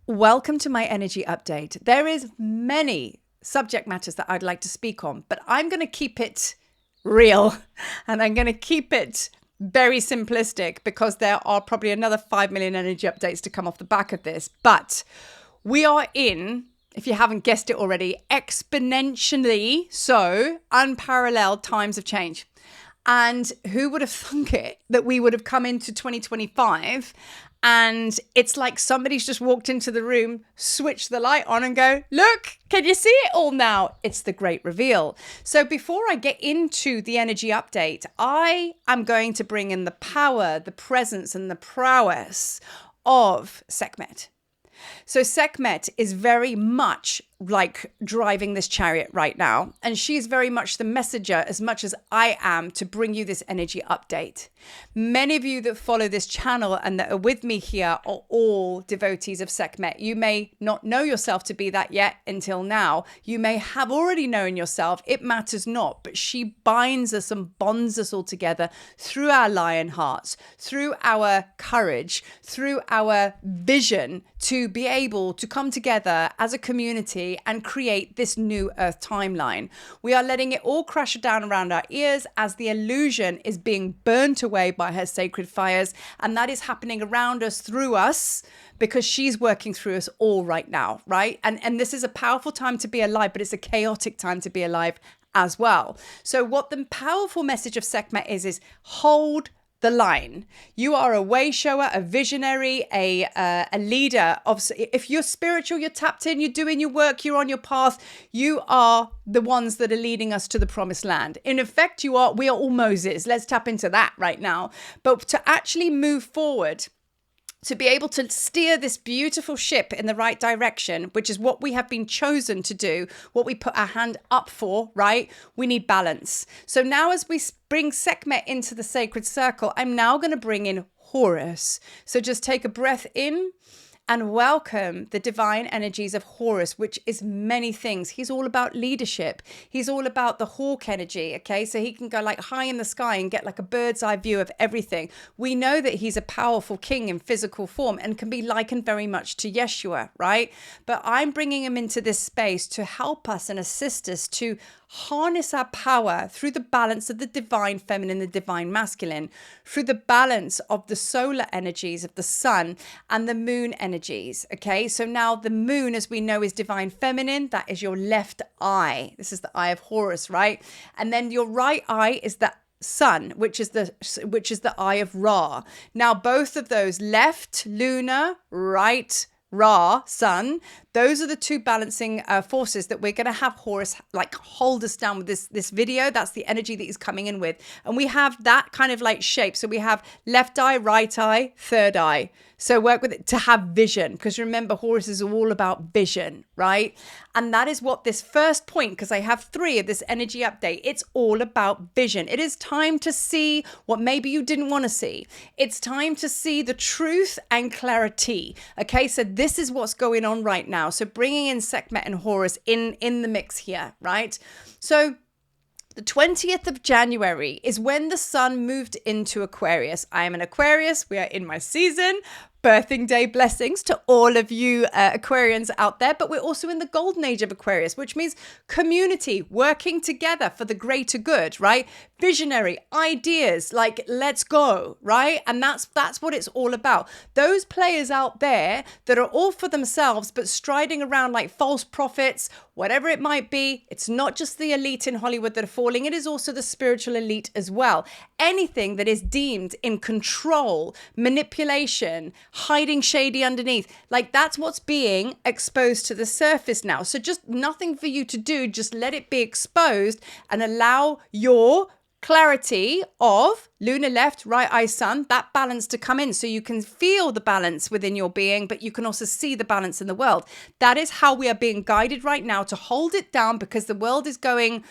Welcome to my energy update. There is many subject matters that I'd like to speak on, but I'm going to keep it real and I'm going to keep it very simplistic because there are probably another 5 million energy updates to come off the back of this. But we are in, if you haven't guessed it already, exponentially so unparalleled times of change. And who would have thunk it that we would have come into 2025 and it's like somebody's just walked into the room, switched the light on and go, look, can you see it all now? It's the great reveal. So before I get into the energy update, I am going to bring in the power, the presence and the prowess of Sekhmet. So Sekhmet is very much like driving this chariot right now. And she's very much the messenger as much as I am to bring you this energy update. Many of you that follow this channel and that are with me here are all devotees of Sekhmet. You may not know yourself to be that yet until now. You may have already known yourself. It matters not. But she binds us and bonds us all together through our lion hearts, through our courage, through our vision to be able to come together as a community and create this new earth timeline. We are letting it all crash down around our ears as the illusion is being burnt away by her sacred fires. And that is happening around us, through us, because she's working through us all right now, right? And this is a powerful time to be alive, but it's a chaotic time to be alive as well. So what the powerful message of Sekhmet is hold the line. You are a way shower, a visionary, a leader of. If you're spiritual, you're tapped in, you're doing your work, you're on your path. You are the ones that are leading us to the promised land. In effect, we are all Moses. Let's tap into that right now. But to actually move forward, to be able to steer this beautiful ship in the right direction, which is what we have been chosen to do, what we put our hand up for, right? We need balance. So now as we bring Sekhmet into the sacred circle, I'm now going to bring in Horus. So just take a breath in and welcome the divine energies of Horus, which is many things. He's all about leadership. He's all about the hawk energy, okay? So he can go like high in the sky and get like a bird's eye view of everything. We know that he's a powerful king in physical form and can be likened very much to Yeshua, right? But I'm bringing him into this space to help us and assist us to harness our power through the balance of the divine feminine, the divine masculine, through the balance of the solar energies of the sun and the moon energies. Okay, so now the moon, as we know, is divine feminine. That is your left eye. This is the eye of Horus, right? And then your right eye is the sun, which is the eye of Ra. Now both of those, left lunar, right Ra, sun, those are the two balancing forces that we're going to have Horus like hold us down with this video. That's the energy that he's coming in with. And we have that kind of like shape. So we have left eye, right eye, third eye. So work with it to have vision, because remember, Horus is all about vision, right? And that is what this first point, because I have 3 of this energy update, it's all about vision. It is time to see what maybe you didn't want to see. It's time to see the truth and clarity. Okay, so this is what's going on right now. So bringing in Sekhmet and Horus in the mix here, right? So the 20th of January is when the sun moved into Aquarius. I am an Aquarius. We are in my season. Birthing day blessings to all of you Aquarians out there. But we're also in the golden age of Aquarius, which means community, working together for the greater good, right? Visionary ideas, like let's go, right? And that's what it's all about. Those players out there that are all for themselves, but striding around like false prophets, whatever it might be, it's not just the elite in Hollywood that are falling. It is also the spiritual elite as well. Anything that is deemed in control, manipulation, hiding shady underneath, like that's what's being exposed to the surface now. So just nothing for you to do, just let it be exposed and allow your clarity of lunar left, right eye sun, that balance to come in so you can feel the balance within your being, but you can also see the balance in the world. That is how we are being guided right now to hold it down, because the world is going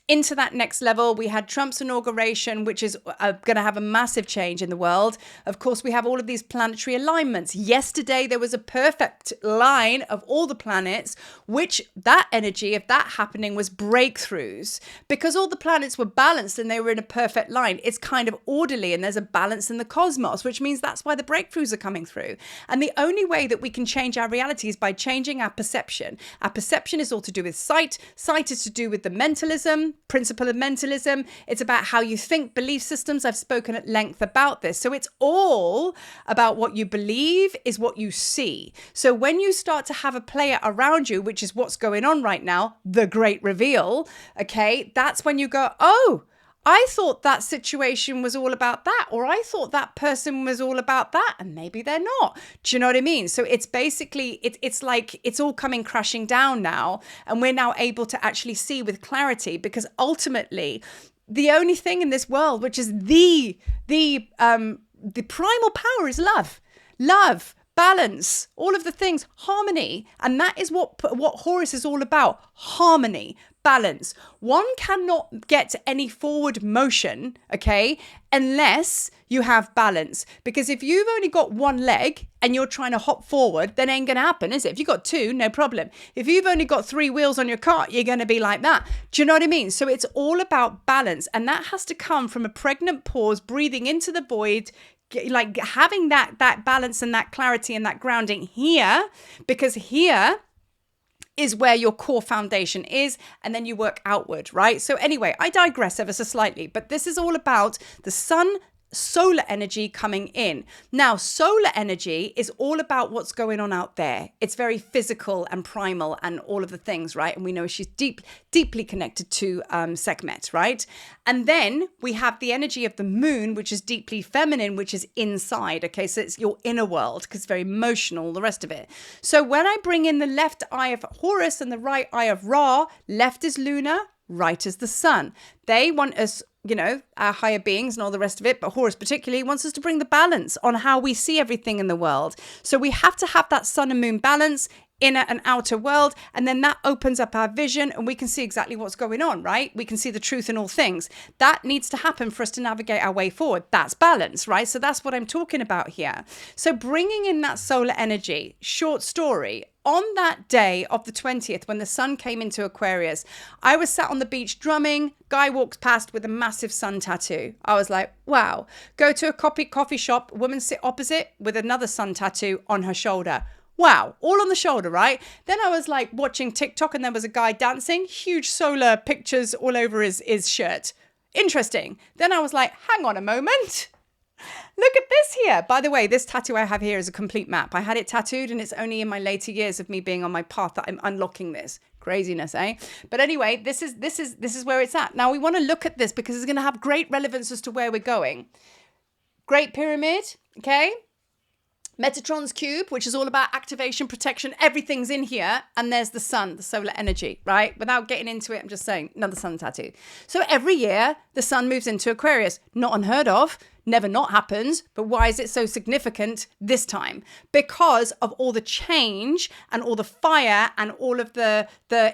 into that next level. We had Trump's inauguration, which is going to have a massive change in the world. Of course, we have all of these planetary alignments. Yesterday, there was a perfect line of all the planets, which that energy of that happening was breakthroughs, because all the planets were balanced and they were in a perfect line. It's kind of orderly and there's a balance in the cosmos, which means that's why the breakthroughs are coming through. And the only way that we can change our reality is by changing our perception. Our perception is all to do with sight. Sight is to do with the mentalism, principle of mentalism. It's about how you think, belief systems. I've spoken at length about this. So it's all about what you believe is what you see. So when you start to have a player around you, which is what's going on right now, the great reveal, okay, that's when you go, oh, I thought that situation was all about that, or I thought that person was all about that, and maybe they're not. Do you know what I mean? So it's basically, it's like it's all coming crashing down now, and we're now able to actually see with clarity, because ultimately, the only thing in this world, which is the primal power, is love. Love. Balance, all of the things, harmony. And that is what Horus is all about. Harmony, balance. One cannot get any forward motion, okay, unless you have balance. Because if you've only got one leg and you're trying to hop forward, then it ain't going to happen, is it? If you've got two, no problem. If you've only got three wheels on your car, you're going to be like that. Do you know what I mean? So it's all about balance. And that has to come from a pregnant pause, breathing into the void, like having that balance and that clarity and that grounding here, because here is where your core foundation is, and then you work outward, right? So anyway, I digress ever so slightly, but this is all about the sun, solar energy coming in. Now, solar energy is all about what's going on out there. It's very physical and primal and all of the things, right? And we know she's deeply connected to Sekhmet, right? And then we have the energy of the moon, which is deeply feminine, which is inside, okay? So it's your inner world, because it's very emotional, the rest of it. So when I bring in the left eye of Horus and the right eye of Ra, left is lunar, right is the sun. They want us, you know, our higher beings and all the rest of it, but Horus particularly wants us to bring the balance on how we see everything in the world. So we have to have that sun and moon balance, inner and outer world, and then that opens up our vision and we can see exactly what's going on, right? We can see the truth in all things. That needs to happen for us to navigate our way forward. That's balance, right? So that's what I'm talking about here. So bringing in that solar energy, short story. On that day of the 20th, when the sun came into Aquarius, I was sat on the beach drumming. Guy walks past with a massive sun tattoo. I was like, wow. Go to a coffee shop, woman sit opposite with another sun tattoo on her shoulder. Wow, all on the shoulder, right? Then I was like watching TikTok and there was a guy dancing, huge solar pictures all over his shirt. Interesting. Then I was like, hang on a moment. Look at this here. By the way, this tattoo I have here is a complete map. I had it tattooed and it's only in my later years of me being on my path that I'm unlocking this. Craziness, eh? But anyway, this is where it's at. Now we want to look at this because it's going to have great relevance as to where we're going. Great Pyramid, okay? Metatron's cube, which is all about activation, protection, everything's in here. And there's the sun, the solar energy, right? Without getting into it, I'm just saying, another sun tattoo. So every year, the sun moves into Aquarius. Not unheard of, never not happens. But why is it so significant this time? Because of all the change and all the fire and all of the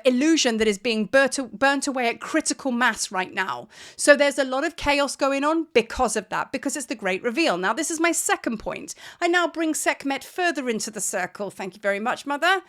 illusion that is being burnt away at critical mass right now. So there's a lot of chaos going on because of that, because it's the great reveal. Now, this is my second point. I now bring Sekhmet further into the circle. Thank you very much, Mother.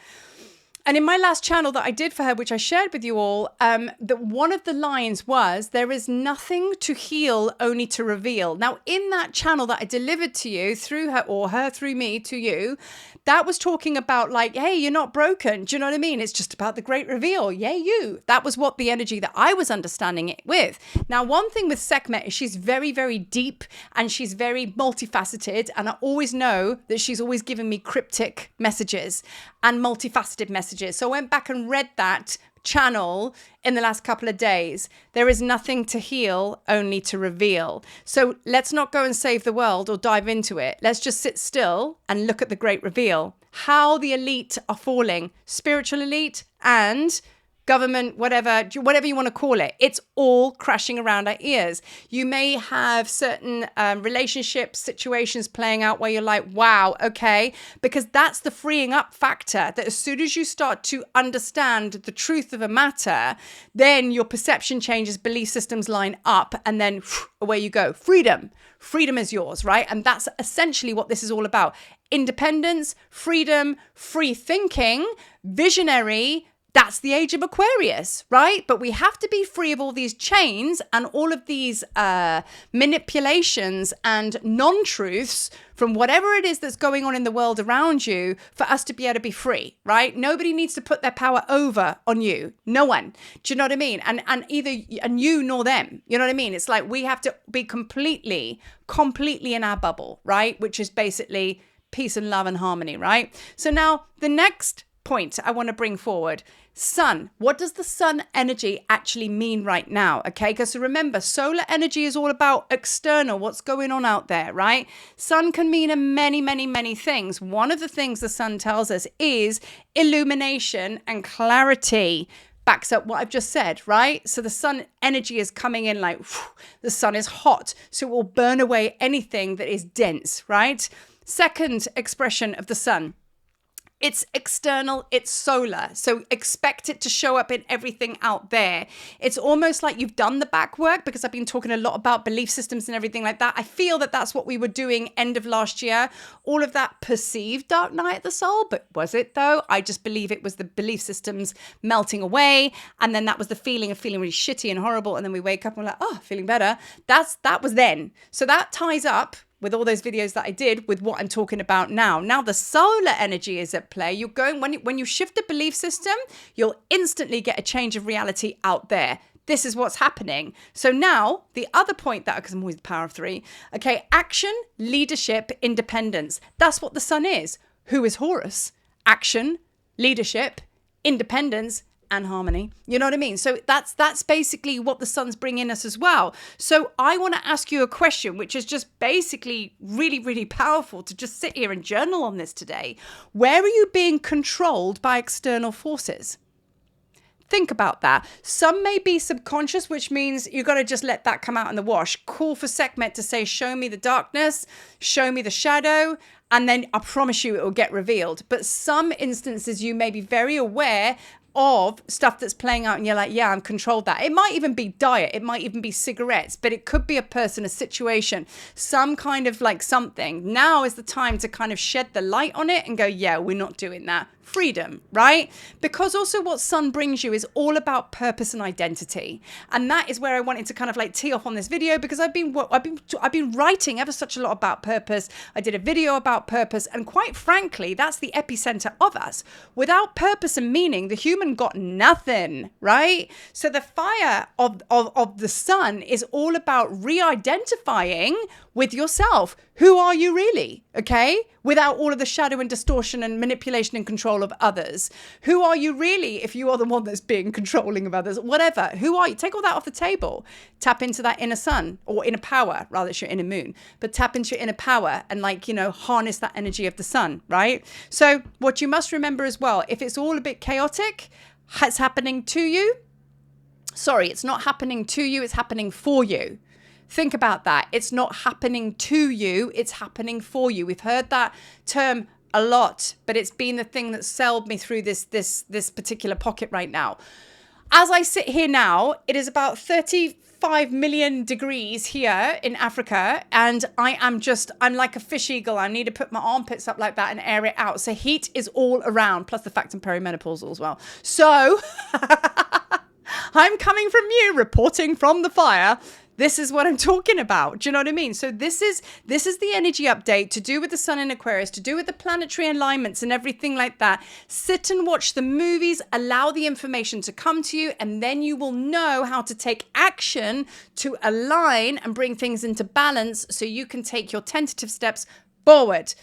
And in my last channel that I did for her, which I shared with you all, that one of the lines was, there is nothing to heal, only to reveal. Now, in that channel that I delivered to you through her, or her through me to you, that was talking about like, hey, you're not broken. Do you know what I mean? It's just about the great reveal. Yay, you. That was what the energy that I was understanding it with. Now, one thing with Sekhmet is she's very, very deep and she's very multifaceted. And I always know that she's always giving me cryptic messages and multifaceted messages. So I went back and read that channel in the last couple of days. There is nothing to heal, only to reveal. So let's not go and save the world or dive into it. Let's just sit still and look at the great reveal. How the elite are falling, spiritual elite and government, whatever you want to call it. It's all crashing around our ears. You may have certain relationship situations playing out where you're like, wow, okay, because that's the freeing up factor, that as soon as you start to understand the truth of a matter, then your perception changes, belief systems line up, and then away you go. Freedom is yours, right? And that's essentially what this is all about. Independence, freedom, free thinking, visionary. That's the age of Aquarius, right? But we have to be free of all these chains and all of these manipulations and non-truths from whatever it is that's going on in the world around you for us to be able to be free, right? Nobody needs to put their power over on you. No one. Do you know what I mean? And either you nor them. You know what I mean? It's like we have to be completely in our bubble, right? Which is basically peace and love and harmony, right? So now the next point I want to bring forward, sun. What does the sun energy actually mean right now? Okay, because remember, solar energy is all about external, what's going on out there, right? Sun can mean many things. One of the things the sun tells us is illumination and clarity. Backs up what I've just said, right? So the sun energy is coming in like, the sun is hot, so it will burn away anything that is dense, right? Second expression of the sun. It's external, it's solar. So expect it to show up in everything out there. It's almost like you've done the back work, because I've been talking a lot about belief systems and everything like that. I feel that that's what we were doing end of last year. All of that perceived dark night of the soul, but was it though? I just believe it was the belief systems melting away. And then that was the feeling of feeling really shitty and horrible. And then we wake up and we're like, oh, feeling better. That was then. So that ties up with all those videos that I did with what I'm talking about now. Now the solar energy is at play. You're going, when you shift the belief system, you'll instantly get a change of reality out there. This is what's happening. So now the other point that, because I'm always the power of three, okay, action, leadership, independence. That's what the sun is. Who is Horus? Action, leadership, independence, and harmony. You know what I mean? So that's basically what the sun's bringing us as well. So I want to ask you a question, which is just basically really powerful to just sit here and journal on this today. Where are you being controlled by external forces? Think about that. Some may be subconscious, which means you got to just let that come out in the wash. Call for Sekhmet to say, show me the darkness, show me the shadow, and then I promise you it will get revealed. But some instances you may be very aware of stuff that's playing out and you're like, yeah, I'm controlled that. It might even be diet. It might even be cigarettes, but it could be a person, a situation, some kind of like something. Now is the time to kind of shed the light on it and go, yeah, we're not doing that. Freedom, right? Because also what sun brings you is all about purpose and identity. And that is where I wanted to kind of like tee off on this video, because I've been writing ever such a lot about purpose. I did a video about purpose, and quite frankly, that's the epicenter of us. Without purpose and meaning, the human got nothing, right? So the fire of the sun is all about re-identifying with yourself. Who are you really? Okay? Without all of the shadow and distortion and manipulation and control of others. Who are you really if you are the one that's being controlling of others? Whatever. Who are you? Take all that off the table. Tap into that inner sun, or inner power, rather, it's your inner moon. But tap into your inner power and harness that energy of the sun, right? So what you must remember as well, if it's all a bit chaotic, it's happening to you. Sorry, it's not happening to you, it's happening for you. Think about that. It's not happening to you, it's happening for you. We've heard that term a lot, but it's been the thing that sailed me through this particular pocket right now. As I sit here now, it is about 35 million degrees here in Africa, and I'm like a fish eagle. I need to put my armpits up like that and air it out. So heat is all around, plus the fact I'm perimenopausal as well. So I'm coming from you, reporting from the fire. This is what I'm talking about. Do you know what I mean? So this is the energy update to do with the sun in Aquarius, to do with the planetary alignments and everything like that. Sit and watch the movies, allow the information to come to you, and then you will know how to take action to align and bring things into balance so you can take your tentative steps forward.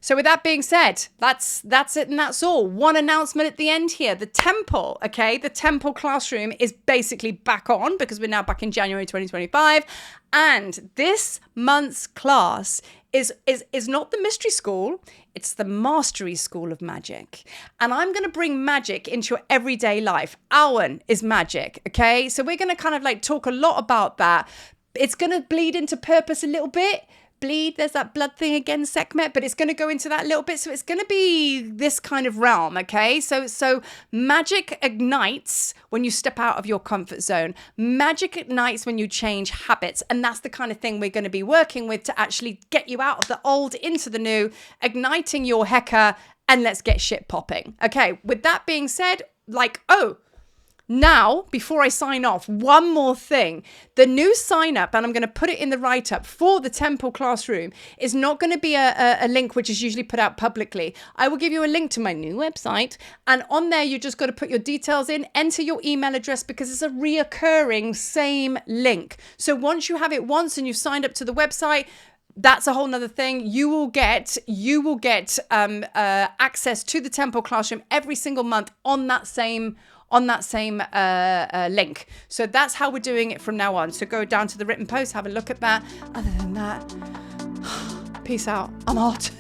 So with that being said, that's it and that's all. One announcement at the end here. The temple, okay? The temple classroom is basically back on because we're now back in January 2025. And this month's class is not the mystery school. It's the Mastery School of Magic. And I'm going to bring magic into your everyday life. Awen is magic, okay? So we're going to kind of like talk a lot about that. It's going to bleed into purpose a little bit. Bleed, there's that blood thing again, Sekhmet, but it's going to go into that little bit. So it's going to be this kind of realm, okay? So magic ignites when you step out of your comfort zone. Magic ignites when you change habits. And that's the kind of thing we're going to be working with to actually get you out of the old into the new, igniting your hecker, and let's get shit popping. Okay, with that being said, now, before I sign off, one more thing. The new sign up, and I'm going to put it in the write up for the Temple Classroom, is not going to be a link which is usually put out publicly. I will give you a link to my new website, and on there you just got to put your details in, enter your email address, because it's a reoccurring same link. So once you have it once and you've signed up to the website, that's a whole nother thing. You will get access to the Temple Classroom every single month on that same link. So that's how we're doing it from now on. So go down to the written post, have a look at that. Other than that, peace out. I'm out.